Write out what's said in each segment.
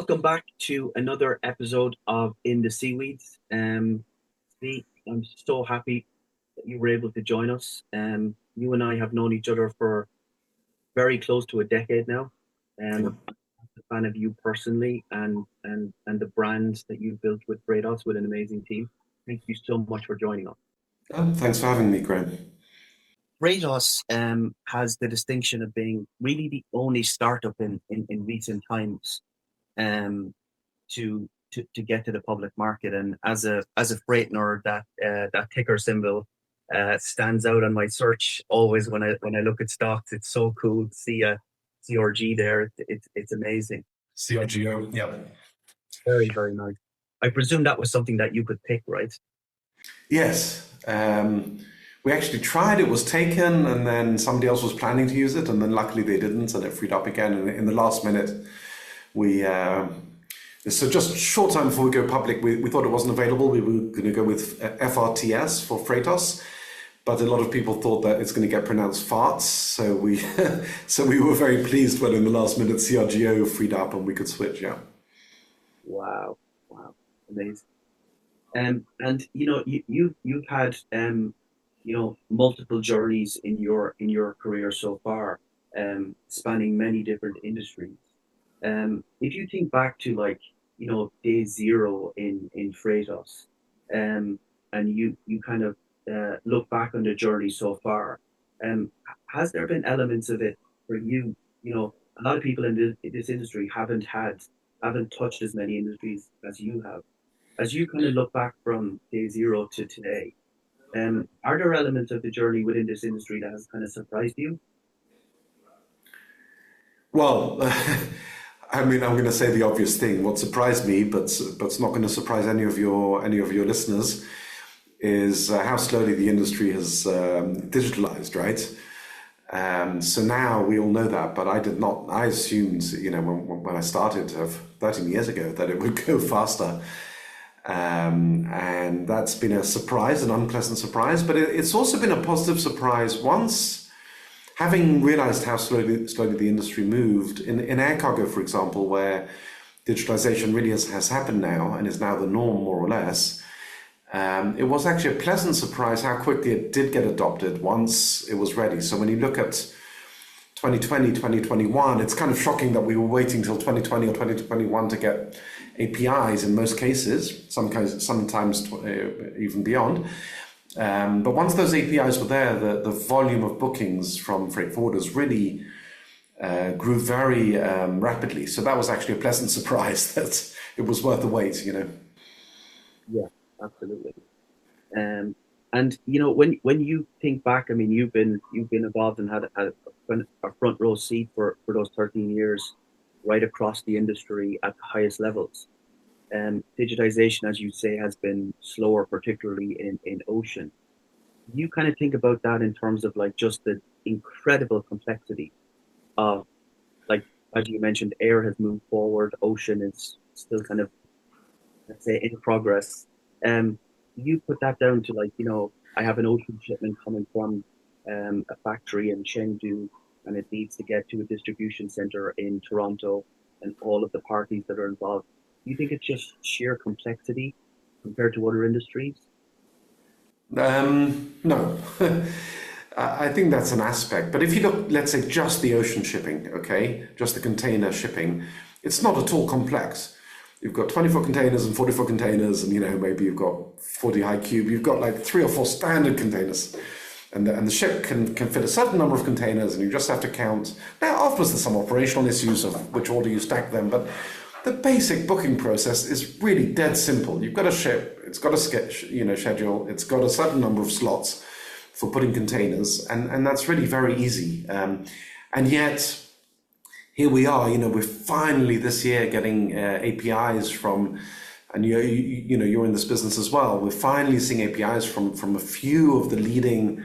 Welcome back to another episode of In the Seaweeds. Zvi, I'm so happy that you were able to join us. You and I have known each other for very close to a decade now. Yeah. I'm a fan of you personally and the brands that you've built with Freightos with an amazing team. Thank you so much for joining us. Thanks for having me, Graham. Freightos has the distinction of being really the only startup in recent times um, to get to the public market. And as a freight nerd, that ticker symbol stands out on my search always when I look at stocks. It's so cool to see a CRG there. It's amazing. CRGO, yeah. Very nice. I presume that was something that you could pick, right? Yes. We actually tried, it was taken, and then somebody else was planning to use it, and then luckily they didn't, and it freed up again. And in the last minute, we. So just a short time before we go public, we thought it wasn't available. We were going to go with FRTS for Freightos, but a lot of people thought that it's going to get pronounced farts. So we so we were very pleased when in the last minute CRGO freed up and we could switch. Yeah. Wow, amazing. And you've had multiple journeys in your career so far, spanning many different industries. If you think back to like day zero in Freightos, um, and you kind of look back on the journey so far, has there been elements of it for you? A lot of people in this industry haven't touched as many industries as you have. As you kind of look back from day zero to today, are there elements of the journey within this industry that has kind of surprised you? Well, I mean, I'm going to say the obvious thing. What surprised me, but it's not going to surprise any of your listeners, is how slowly the industry has digitalized, right? So now we all know that, but I did not. I assumed, when I started 13 years ago, that it would go faster. And that's been a surprise, an unpleasant surprise, but it's also been a positive surprise once having realized how slowly the industry moved in air cargo, for example, where digitalization really has happened now and is now the norm, more or less. It was actually a pleasant surprise how quickly it did get adopted once it was ready. So when you look at 2020, 2021, it's kind of shocking that we were waiting till 2020 or 2021 to get APIs in most cases, sometimes even beyond. But once those APIs were there, the volume of bookings from freight forwarders really grew very rapidly. So that was actually a pleasant surprise that it was worth the wait. Yeah, absolutely. Um, and when you think back, I mean, you've been involved and had a front row seat for those 13 years, right across the industry at the highest levels. Digitization, as you say, has been slower, particularly in ocean. You kind of think about that in terms of like just the incredible complexity of, like, as you mentioned, air has moved forward, ocean is still kind of, let's say, in progress. You put that down to, like, I have an ocean shipment coming from a factory in Chengdu, and it needs to get to a distribution center in Toronto, and all of the parties that are involved. Do you think it's just sheer complexity compared to other industries? No, I think that's an aspect. But if you look, let's say, just the ocean shipping, okay, just the container shipping, it's not at all complex. You've got 24 containers and 44 containers, and maybe you've got 40 high cube. You've got like three or four standard containers, and the ship can fit a certain number of containers, and you just have to count. Now, afterwards, there's some operational issues of which order you stack them, but the basic booking process is really dead simple. You've got a ship, it's got a schedule, it's got a certain number of slots for putting containers, and that's really very easy. And yet, here we are, we're finally this year getting APIs from, and you're in this business as well. We're finally seeing APIs from a few of the leading,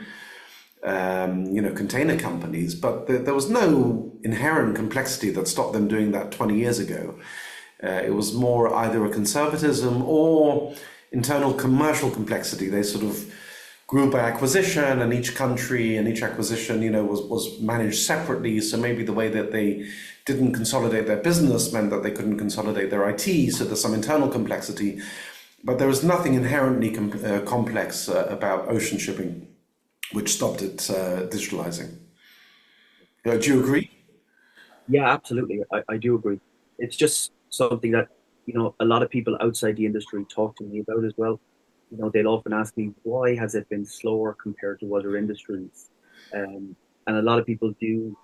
container companies, but there was no inherent complexity that stopped them doing that 20 years ago. It was more either a conservatism or internal commercial complexity. They sort of grew by acquisition, and each country and each acquisition, was managed separately. So maybe the way that they didn't consolidate their business meant that they couldn't consolidate their IT. So there's some internal complexity, but there was nothing inherently complex about ocean shipping, which stopped it digitalizing. Do you agree? Yeah, absolutely. I do agree. It's just something that, a lot of people outside the industry talk to me about as well. They'll often ask me, why has it been slower compared to other industries? And a lot of people do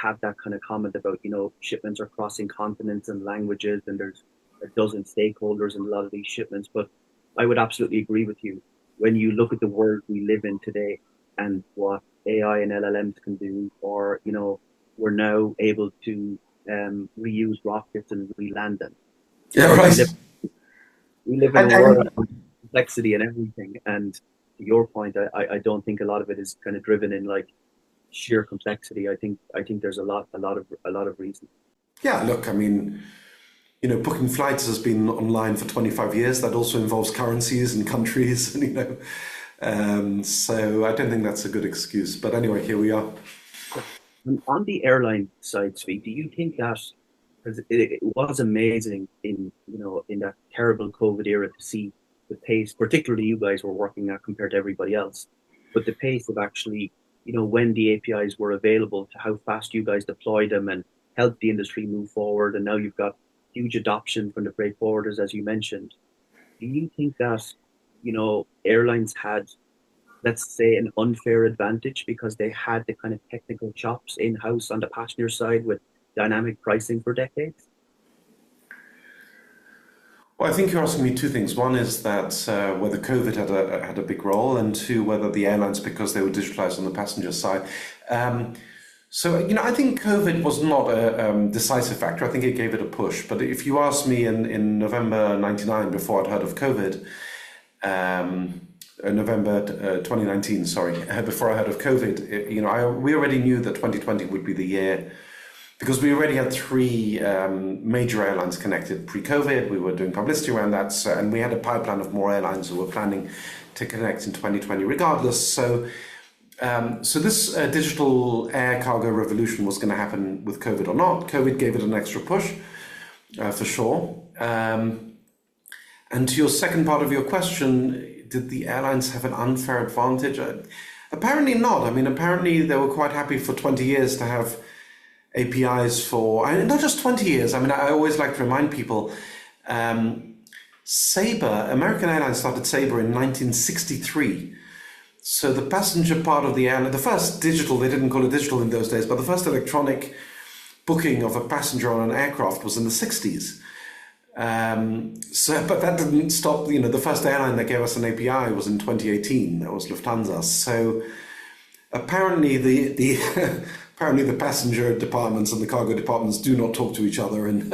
have that kind of comment about, shipments are crossing continents and languages, and there's a dozen stakeholders in a lot of these shipments. But I would absolutely agree with you. When you look at the world we live in today and what AI and LLMs can do, or, we're now able to reuse rockets and re-land them. Yeah, Like right. we live in a world And of complexity and everything. And to your point, I don't think a lot of it is kind of driven in like sheer complexity. I think there's a lot of reasons. yeah, look, I mean, booking flights has been online for 25 years. That also involves currencies and countries, so I don't think that's a good excuse. But anyway, here we are. And on the airline side, Zvi, do you think that because it was amazing in that terrible COVID era to see the pace, particularly you guys were working at compared to everybody else, but the pace of actually, when the APIs were available to how fast you guys deployed them and helped the industry move forward, and now you've got huge adoption from the freight forwarders, as you mentioned. Do you think that, airlines had, let's say, an unfair advantage because they had the kind of technical chops in-house on the passenger side with dynamic pricing for decades? Well, I think you're asking me two things. One is that whether COVID had a big role, and two, whether the airlines, because they were digitalized on the passenger side. I think COVID was not a decisive factor. I think it gave it a push. But if you asked me in November '99, before I'd heard of COVID, November 2019, sorry, before I heard of COVID, we already knew that 2020 would be the year because we already had three major airlines connected pre-COVID. We were doing publicity around that, and we had a pipeline of more airlines who were planning to connect in 2020 regardless. So this digital air cargo revolution was going to happen with COVID or not. COVID gave it an extra push, for sure. And to your second part of your question, did the airlines have an unfair advantage? Apparently not. I mean, apparently they were quite happy for 20 years to have APIs for, and not just 20 years. I mean, I always like to remind people, Sabre, American Airlines started Sabre in 1963. So the passenger part of the airline, the first digital, they didn't call it digital in those days, but the first electronic booking of a passenger on an aircraft was in the 60s. But that didn't stop, the first airline that gave us an API was in 2018. That was Lufthansa. So apparently the apparently the passenger departments and the cargo departments do not talk to each other, and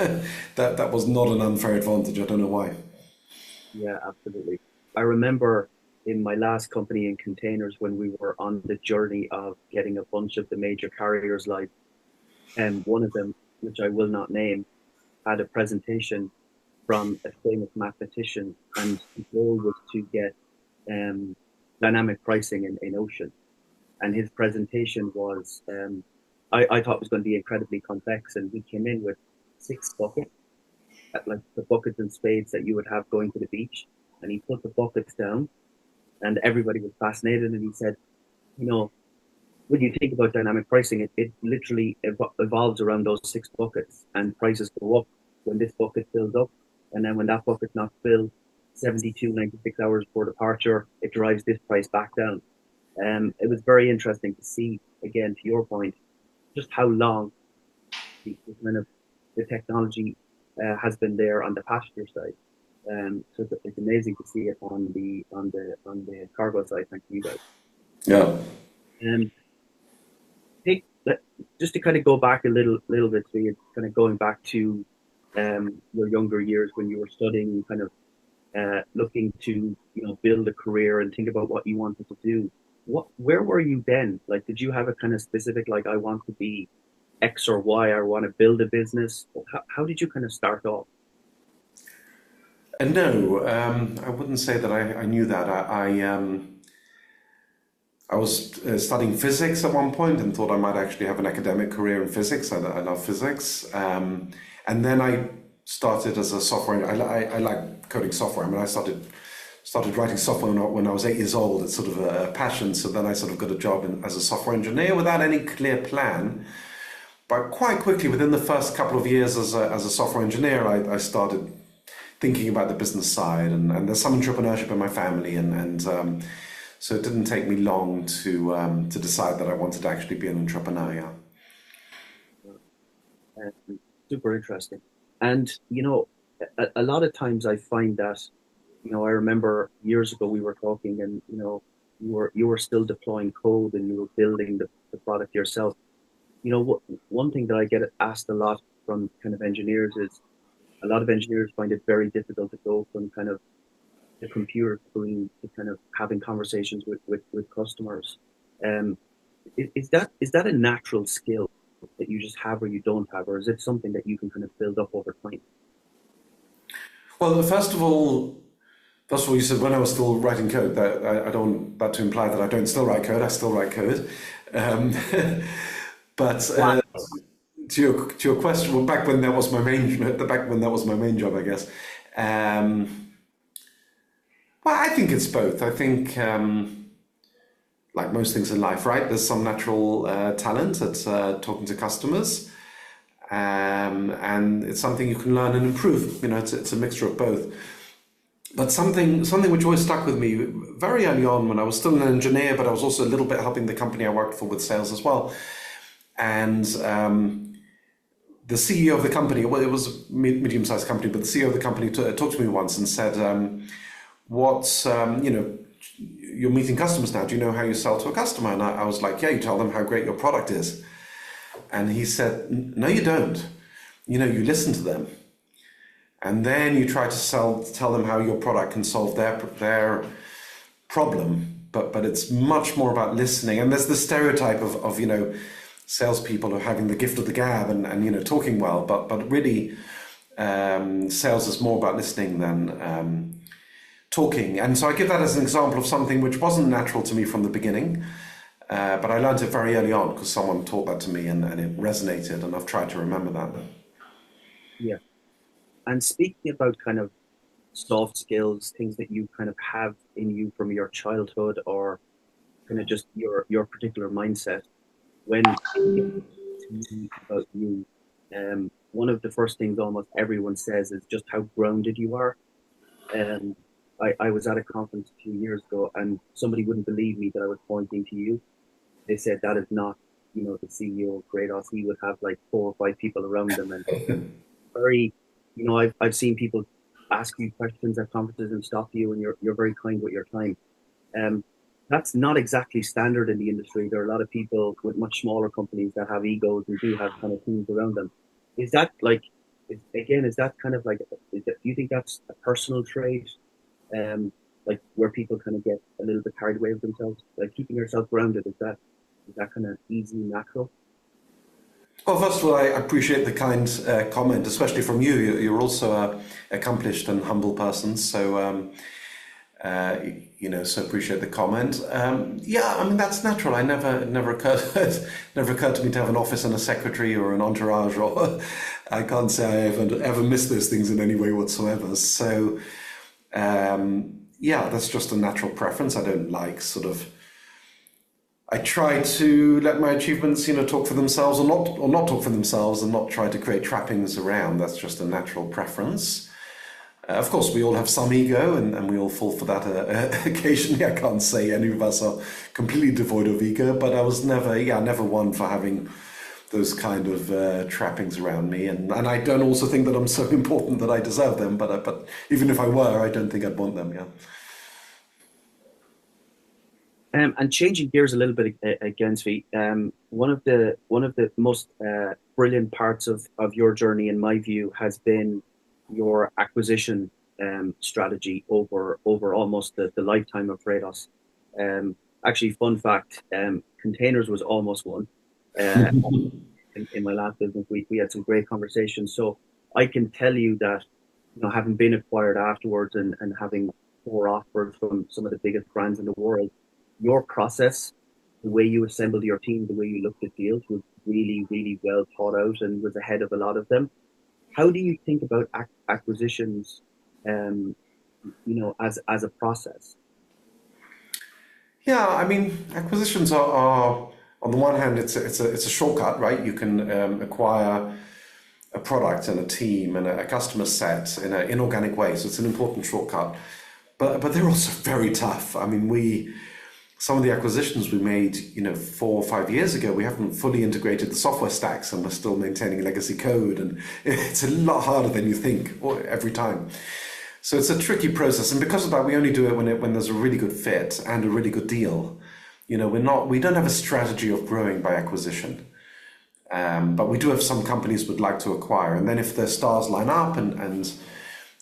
that was not an unfair advantage. I don't know why. Yeah, absolutely. I remember in my last company in containers when we were on the journey of getting a bunch of the major carriers live, and one of them, which I will not name, had a presentation from a famous mathematician, and the goal was to get um, dynamic pricing in ocean. And his presentation was, I thought was going to be incredibly complex, and we came in with six buckets, like the buckets and spades that you would have going to the beach. And he put the buckets down, and everybody was fascinated. And he said, you know, when you think about dynamic pricing, it literally evolves around those six buckets, and prices go up when this bucket fills up. And then when that bucket's not filled, 72, 96 hours before departure, it drives this price back down. It was very interesting to see, again, to your point, just how long the kind of the technology has been there on the passenger side. So it's amazing to see it on the cargo side. Thank you guys. Yeah. Um, take just to kind of go back a little bit, so you're kind of going back to your younger years when you were studying, kind of looking to build a career and think about what you wanted to do. Where were you then? Like, did you have a kind of specific, like, I want to be X or Y, I want to build a business? How did you kind of start off? No, I wouldn't say that I knew that. I was studying physics at one point and thought I might actually have an academic career in physics. I love physics. And then I started as a software. I like coding software. I mean, I started writing software when I was 8 years old. It's sort of a passion. So then I sort of got a job as a software engineer without any clear plan. But quite quickly, within the first couple of years as a software engineer, I started thinking about the business side, and there's some entrepreneurship in my family, and so it didn't take me long to decide that I wanted to actually be an entrepreneur. Yeah. Um, Super interesting. And, a lot of times I find that, I remember years ago we were talking and, you were still deploying code and you were building the product yourself. One thing that I get asked a lot from kind of engineers is a lot of engineers find it very difficult to go from kind of the computer screen to kind of having conversations with customers. Um, is that a natural skill that you just have or you don't have, or is it something that you can kind of build up over time? Well, first of all, you said when I was still writing code. That I don't want that to imply that I don't still write code. I still write code. Um, but Wow. to your question, well, back when that was my main job, I guess. Um, well, I think it's both. I think, like most things in life, right? There's some natural talent at talking to customers, and it's something you can learn and improve. It's a mixture of both. But something which always stuck with me very early on when I was still an engineer, but I was also a little bit helping the company I worked for with sales as well. And the CEO of the company, well, it was a medium-sized company, but the CEO of the company talked to me once and said, "What's you're meeting customers now. Do you know how you sell to a customer?" And I was like, "Yeah, you tell them how great your product is." And he said, "No, you don't. You listen to them, and then you try to tell them how your product can solve their problem. But it's much more about listening." And there's the stereotype of salespeople are having the gift of the gab and talking well, but really sales is more about listening than talking. And so I give that as an example of something which wasn't natural to me from the beginning, but I learned it very early on because someone taught that to me and it resonated, and I've tried to remember that. Yeah. And speaking about kind of soft skills, things that you kind of have in you from your childhood or kind of just your particular mindset, when people get to me about you, one of the first things almost everyone says is just how grounded you are. Um, I was at a conference a few years ago and somebody wouldn't believe me that I was pointing to you. They said that is not, the CEO of Freightos. He would have like 4 or 5 people around him and very, I've seen people ask you questions at conferences and stop you and you're very kind with your time. Um, that's not exactly standard in the industry. There are a lot of people with much smaller companies that have egos and do have kind of things around them. Is that like, is that kind of like, do you think that's a personal trait? Like where people kind of get a little bit carried away with themselves, like keeping yourself grounded, is that kind of easy, natural? Well, first of all, I appreciate the kind comment, especially from you. You're also a accomplished and humble person, so uh, so appreciate the comment. Yeah, I mean that's natural. It never occurred never occurred to me to have an office and a secretary or an entourage, or I can't say I ever missed those things in any way whatsoever. So yeah, that's just a natural preference. I don't like sort of. I try to let my achievements, talk for themselves, or not talk for themselves, and not try to create trappings around. That's just a natural preference. Of course, we all have some ego, and we all fall for that occasionally. I can't say any of us are completely devoid of ego, but I was never one for having those kind of trappings around me. And I don't also think that I'm so important that I deserve them. But even if I were, I don't think I'd want them. Yeah. And changing gears a little bit again, Svi, one of the most brilliant parts of your journey, in my view, has been your acquisition strategy over almost the lifetime of Freightos. Um, Actually, fun fact, containers was almost one. Uh, in my last business, we had some great conversations. So I can tell you that, having been acquired afterwards and having 4 offers from some of the biggest brands in the world, your process, the way you assembled your team, the way you looked at deals was really, really well thought out and was ahead of a lot of them. How do you think about acquisitions, um, as a process? Yeah, I mean, acquisitions are on the one hand, it's a shortcut, right? You can acquire a product and a team and a customer set in an inorganic way, so it's an important shortcut. But they're also very tough. I mean, we some of the acquisitions we made, 4 or 5 years ago, we haven't fully integrated the software stacks, and we're still maintaining legacy code, and it's a lot harder than you think every time. So it's a tricky process, and because of that, we only do it when there's a really good fit and a really good deal. We don't have a strategy of growing by acquisition, but we do have some companies we'd like to acquire, and then if the stars line up and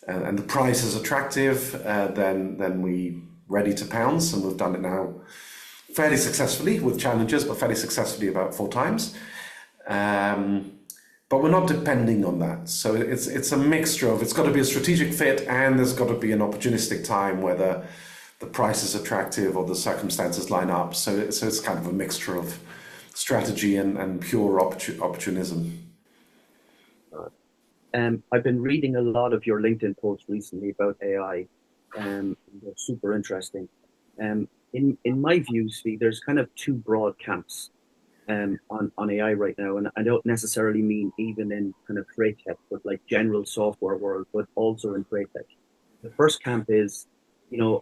the price is attractive, then we ready to pounce, and we've done it now fairly successfully with challenges, but fairly successfully about 4 times. But we're not depending on that. So it's a mixture of it's got to be a strategic fit, and there's got to be an opportunistic time where the price is attractive or the circumstances line up. So it's kind of a mixture of strategy and pure opportunism. I've been reading a lot of your LinkedIn posts recently about AI. They're super interesting. In my view, Svi, there's kind of two broad camps on AI right now, and I don't necessarily mean even in kind of trade tech, but like general software world, but also in trade tech. The first camp is,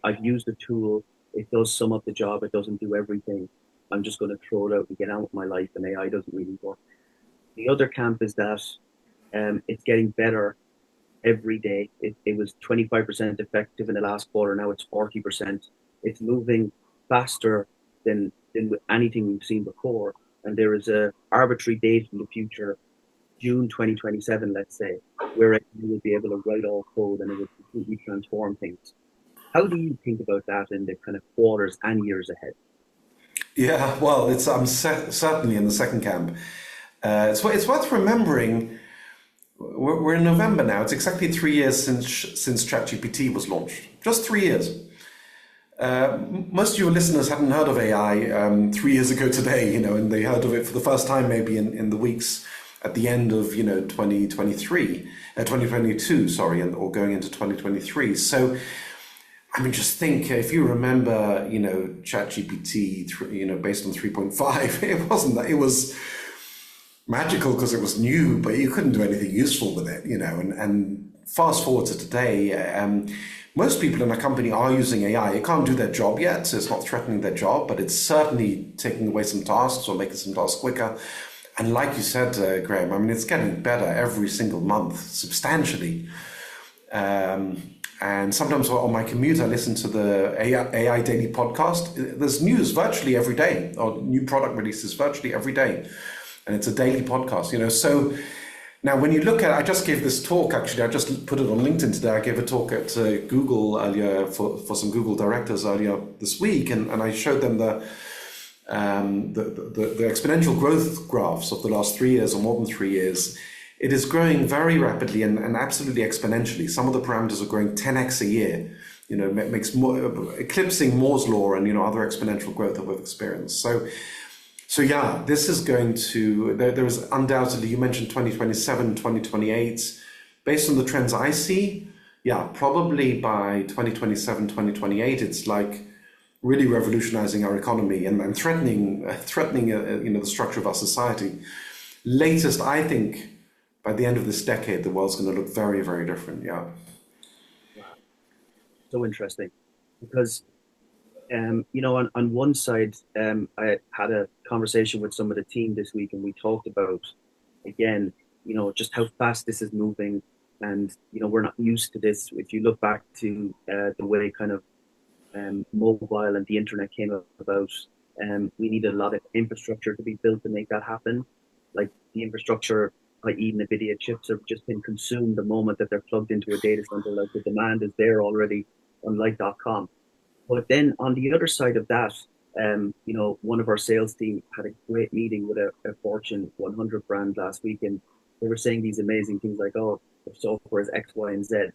I've used the tool, it does some of the job, it doesn't do everything. I'm just going to throw it out and get on with my life, and AI doesn't really work. The other camp is that it's getting better every day. It was 25% effective in the last quarter. Now it's 40%. It's moving faster than with anything we've seen before. And there is a arbitrary date in the future, June 2027, let's say, where you will be able to write all code and it will completely transform things. How do you think about that in the kind of quarters and years ahead? Yeah, well, I'm certainly in the second camp. It's worth remembering. We're in November now. It's exactly 3 years since ChatGPT was launched. Just 3 years. Most of your listeners hadn't heard of AI 3 years ago today, and they heard of it for the first time maybe in the weeks at the end of 2022, sorry, or going into 2023. So I mean, just think if you remember, ChatGPT, based on 3.5, it wasn't that it was magical because it was new, but you couldn't do anything useful with it, And fast forward to today, most people in a company are using AI. It can't do their job yet, so it's not threatening their job, but it's certainly taking away some tasks or making some tasks quicker. And like you said, Graham, I mean, it's getting better every single month, substantially. And sometimes on my commute, I listen to the AI Daily podcast. There's news virtually every day, or new product releases virtually every day. And it's a daily podcast, So now when you look at, I just gave this talk, actually, I just put it on LinkedIn today. I gave a talk at Google earlier for some Google directors earlier this week. And I showed them the exponential growth graphs of the last 3 years or more than 3 years. It is growing very rapidly and absolutely exponentially. Some of the parameters are growing 10x a year. It makes more, eclipsing Moore's law and other exponential growth that we've experienced. So yeah, this is going to. There is undoubtedly. You mentioned 2027, 2028. Based on the trends I see, yeah, probably by 2027, 2028, it's like really revolutionizing our economy and threatening the structure of our society. Latest, I think. By the end of this decade, the world's going to look very, very different. Yeah. Wow, so interesting. Because on one side, I had a conversation with some of the team this week, and we talked about again, just how fast this is moving, and we're not used to this. If you look back to the way kind of mobile and the internet came about, we needed a lot of infrastructure to be built to make that happen. Like the infrastructure, i.e., NVIDIA chips, have just been consumed the moment that they're plugged into a data center. Like the demand is there already, unlike.com. But then on the other side of that, one of our sales team had a great meeting with a Fortune 100 brand last week, and they were saying these amazing things like, "Oh, the software is X, Y, and Z,"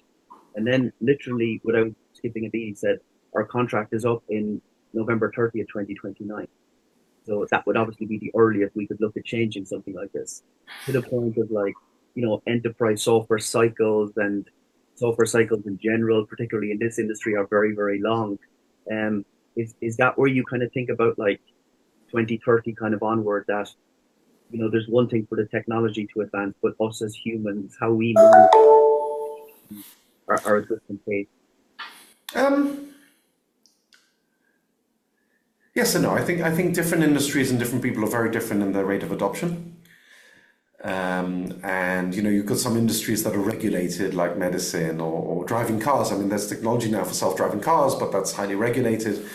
and then literally without skipping a beat, he said, "Our contract is up in November 30th, 2029. So that would obviously be the earliest we could look at changing something like this, to the point of like, enterprise software cycles in general, particularly in this industry, are very, very long. Um, is that where you kind of think about like 2030 kind of onward, that, there's one thing for the technology to advance, but us as humans, how we move are a different pace. Um, yes and no. I think different industries and different people are very different in their rate of adoption. And you've got some industries that are regulated, like medicine or driving cars. I mean, there's technology now for self-driving cars, but that's highly regulated.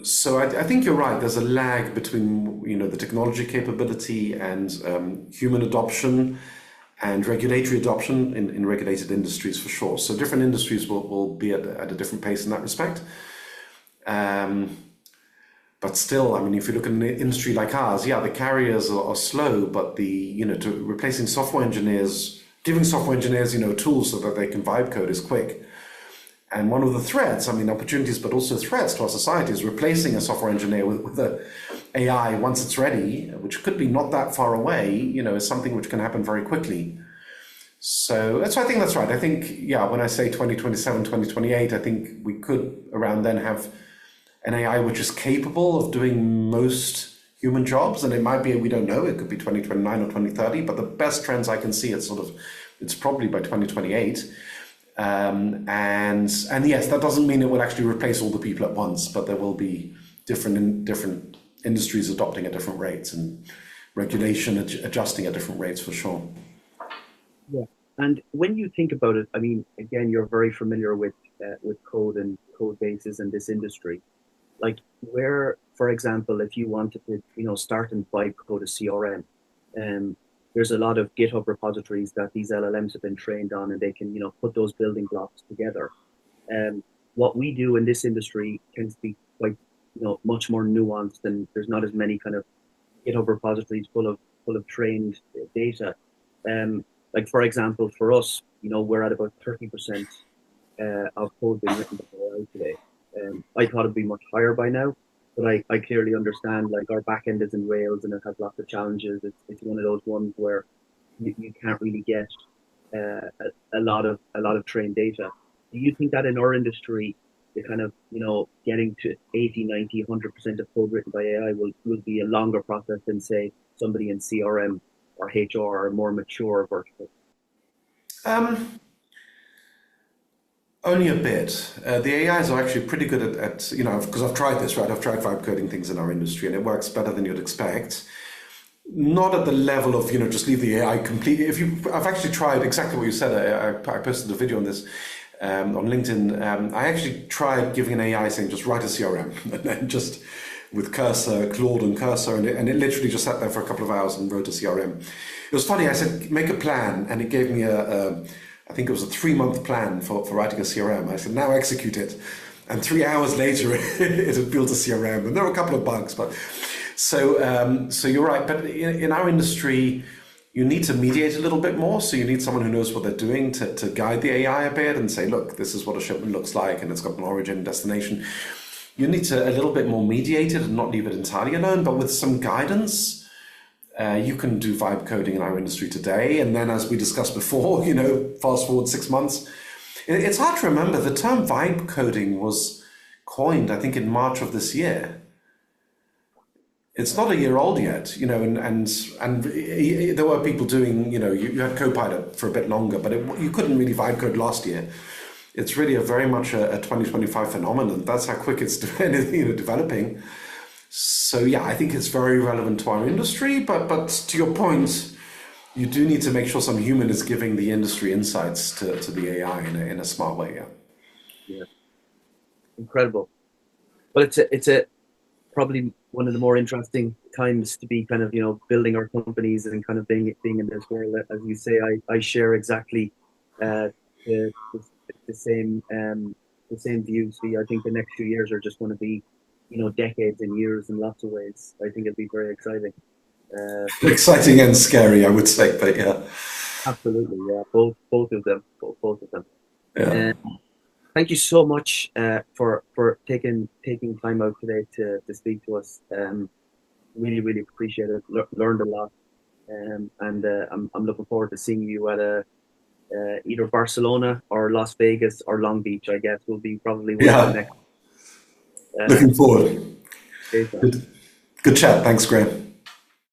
So I think you're right. There's a lag between the technology capability and human adoption and regulatory adoption in regulated industries, for sure. So different industries will be at a different pace in that respect. But still, I mean, if you look at an industry like ours, yeah, the carriers are slow, but to replacing software engineers, giving software engineers, tools so that they can vibe code is quick. And one of the threats, I mean, opportunities, but also threats to our society, is replacing a software engineer with a AI once it's ready, which could be not that far away, is something which can happen very quickly. So I think that's right. I think, yeah, when I say 2027, 2028, I think we could around then have an AI which is capable of doing most human jobs, and it might be, we don't know, it could be 2029 or 2030, but the best trends I can see, it's probably by 2028. And yes, that doesn't mean it will actually replace all the people at once, but there will be different industries adopting at different rates and regulation adjusting at different rates, for sure. Yeah. And when you think about it, I mean, again, you're very familiar with code and code bases in this industry. Like, where, for example, if you wanted to, start and vibe code a CRM, there's a lot of GitHub repositories that these LLMs have been trained on, and they can, put those building blocks together. What we do in this industry tends to be quite, much more nuanced, and there's not as many kind of GitHub repositories full of trained data. Like, for example, for us, we're at about 30% of code being written by AI today. I thought it'd be much higher by now, but I clearly understand, like, our back end is in Rails and it has lots of challenges. It's one of those ones where you can't really get a lot of trained data. Do you think that in our industry, the kind of, getting to 80, 90, 100% of code written by AI will be a longer process than, say, somebody in CRM or HR or more mature vertical? Um, Only a bit. The AIs are actually pretty good at because I've tried this, right? I've tried vibe coding things in our industry, and it works better than you'd expect. Not at the level of, just leave the AI completely. I've actually tried exactly what you said. I posted a video on this on LinkedIn. I actually tried giving an AI saying, just write a CRM, and then just with Cursor, Claude and Cursor, and it literally just sat there for a couple of hours and wrote a CRM. It was funny. I said, make a plan, and it gave me I think it was a 3-month plan for writing a CRM. I said, now execute it. And 3 hours later, it had built a CRM. And there were a couple of bugs. But so you're right. But in our industry, you need to mediate a little bit more. So you need someone who knows what they're doing to guide the AI a bit and say, look, this is what a shipment looks like, and it's got an origin and destination. You need to a little bit more mediate it and not leave it entirely alone, but with some guidance. You can do vibe coding in our industry today, and then, as we discussed before, fast forward 6 months. It's hard to remember. The term vibe coding was coined, I think, in March of this year. It's not a year old yet, and there were people doing, you had Copilot for a bit longer, but you couldn't really vibe code last year. It's really very much a 2025 phenomenon. That's how quick it's developing. So yeah, I think it's very relevant to our industry, but to your point, you do need to make sure some human is giving the industry insights to the AI in a smart way. Yeah. Yeah, incredible. Well, it's a probably one of the more interesting times to be kind of, building our companies and kind of being in this world. As you say, I share exactly uh, the same views. I think the next few years are just going to be, decades and years in lots of ways. I think it'll be very exciting. Uh, Exciting and scary, I would say, but yeah. Absolutely, yeah. Both of them, both of them. Yeah. thank you so much for taking time out today to speak to us. Really, really appreciate it. Learned a lot. And I'm looking forward to seeing you at either Barcelona or Las Vegas or Long Beach. I guess will be probably one of the Yeah, next looking forward. days. Good, good chat. Thanks, Graham.